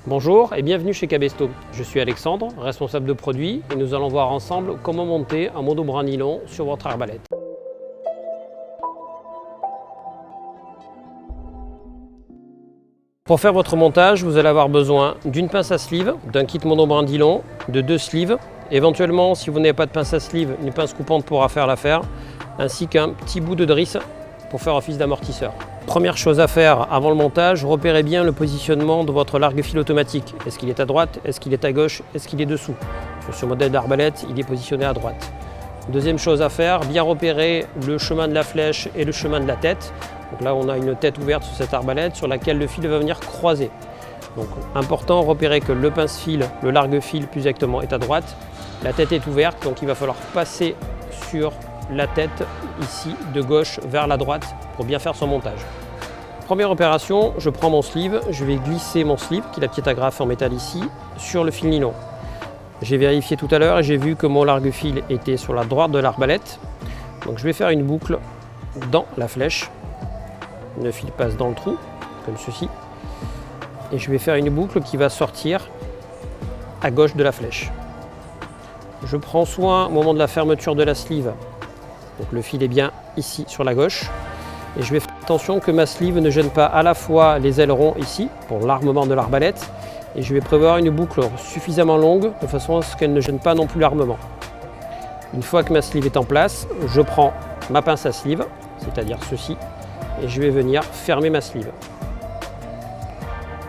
Bonjour et bienvenue chez Cabesto. Je suis Alexandre, responsable de produit et nous allons voir ensemble comment monter un monobrin nylon sur votre arbalète. Pour faire votre montage, vous allez avoir besoin d'une pince à sleeve, d'un kit monobrin nylon, de 2 sleeves, éventuellement si vous n'avez pas de pince à sleeve, une pince coupante pourra faire l'affaire, ainsi qu'un petit bout de drisse pour faire office d'amortisseur. Première chose à faire avant le montage, repérez bien le positionnement de votre largue-fil automatique. Est-ce qu'il est à droite? Est-ce qu'il est à gauche? Est-ce qu'il est dessous? Sur ce modèle d'arbalète, il est positionné à droite. Deuxième chose à faire, bien repérer le chemin de la flèche et le chemin de la tête. Donc là, on a une tête ouverte sur cette arbalète sur laquelle le fil va venir croiser. Donc important, repérer que le pince-fil, le largue-fil plus exactement, est à droite. La tête est ouverte, donc il va falloir passer sur la tête ici de gauche vers la droite pour bien faire son montage. Première opération, je prends mon sleeve, je vais glisser mon slip, qui est la petite agrafe en métal ici, sur le fil nylon. J'ai vérifié tout à l'heure et j'ai vu que mon largue-fil était sur la droite de l'arbalète. Donc je vais faire une boucle dans la flèche. Le fil passe dans le trou, comme ceci. Et je vais faire une boucle qui va sortir à gauche de la flèche. Je prends soin au moment de la fermeture de la sleeve. Donc le fil est bien ici sur la gauche. Et je vais faire attention que ma sleeve ne gêne pas à la fois les ailerons ici, pour l'armement de l'arbalète, et je vais prévoir une boucle suffisamment longue de façon à ce qu'elle ne gêne pas non plus l'armement. Une fois que ma sleeve est en place, je prends ma pince à sleeve, c'est-à-dire ceci, et je vais venir fermer ma sleeve.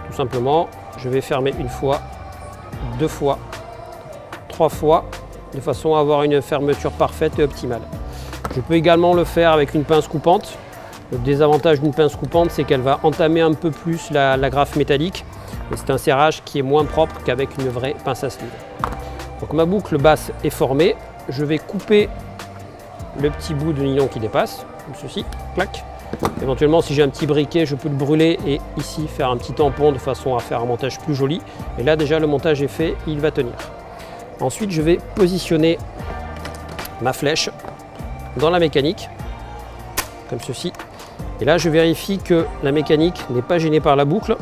Tout simplement, je vais fermer une fois, 2 fois, 3 fois, de façon à avoir une fermeture parfaite et optimale. Je peux également le faire avec une pince coupante. Le désavantage d'une pince coupante, c'est qu'elle va entamer un peu plus l'agrafe métallique. Et c'est un serrage qui est moins propre qu'avec une vraie pince à sleeve. Donc ma boucle basse est formée. Je vais couper le petit bout de nylon qui dépasse, comme ceci, clac. Éventuellement, si j'ai un petit briquet, je peux le brûler et ici faire un petit tampon de façon à faire un montage plus joli. Et là déjà le montage est fait, il va tenir. Ensuite, je vais positionner ma flèche dans la mécanique, comme ceci. Et là, je vérifie que la mécanique n'est pas gênée par la boucle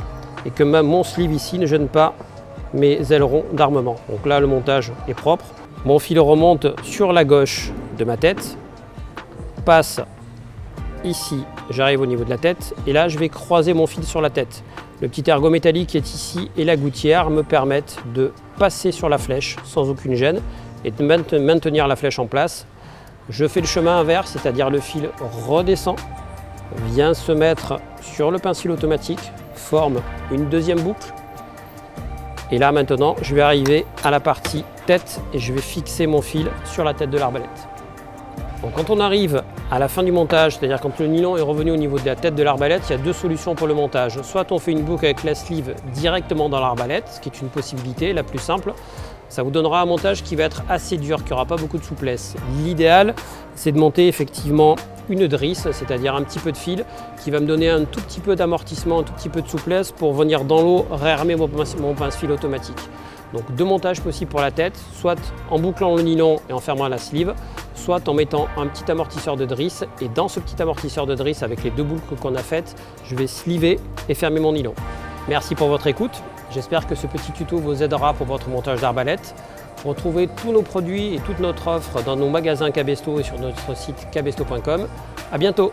et que mon sleeve ici ne gêne pas mes ailerons d'armement. Donc là, le montage est propre. Mon fil remonte sur la gauche de ma tête, passe ici, j'arrive au niveau de la tête et là, je vais croiser mon fil sur la tête. Le petit ergot métallique qui est ici et la gouttière me permettent de passer sur la flèche sans aucune gêne et de maintenir la flèche en place. Je fais le chemin inverse, c'est-à-dire le fil redescend, vient se mettre sur le pince-fil automatique, forme une deuxième boucle. Et là maintenant, je vais arriver à la partie tête et je vais fixer mon fil sur la tête de l'arbalète. Donc quand on arrive à la fin du montage, c'est-à-dire quand le nylon est revenu au niveau de la tête de l'arbalète, il y a 2 solutions pour le montage. Soit on fait une boucle avec la sleeve directement dans l'arbalète, ce qui est une possibilité, la plus simple. Ça vous donnera un montage qui va être assez dur, qui n'aura pas beaucoup de souplesse. L'idéal, c'est de monter effectivement une drisse, c'est-à-dire un petit peu de fil, qui va me donner un tout petit peu d'amortissement, un tout petit peu de souplesse pour venir dans l'eau réarmer mon pince-fil automatique. Donc 2 montages possibles pour la tête, soit en bouclant le nylon et en fermant la sleeve, soit en mettant un petit amortisseur de drisse. Et dans ce petit amortisseur de drisse, avec les 2 boucles qu'on a faites, je vais sleever et fermer mon nylon. Merci pour votre écoute. J'espère que ce petit tuto vous aidera pour votre montage d'arbalète. Retrouvez tous nos produits et toute notre offre dans nos magasins Cabesto et sur notre site cabesto.com. À bientôt!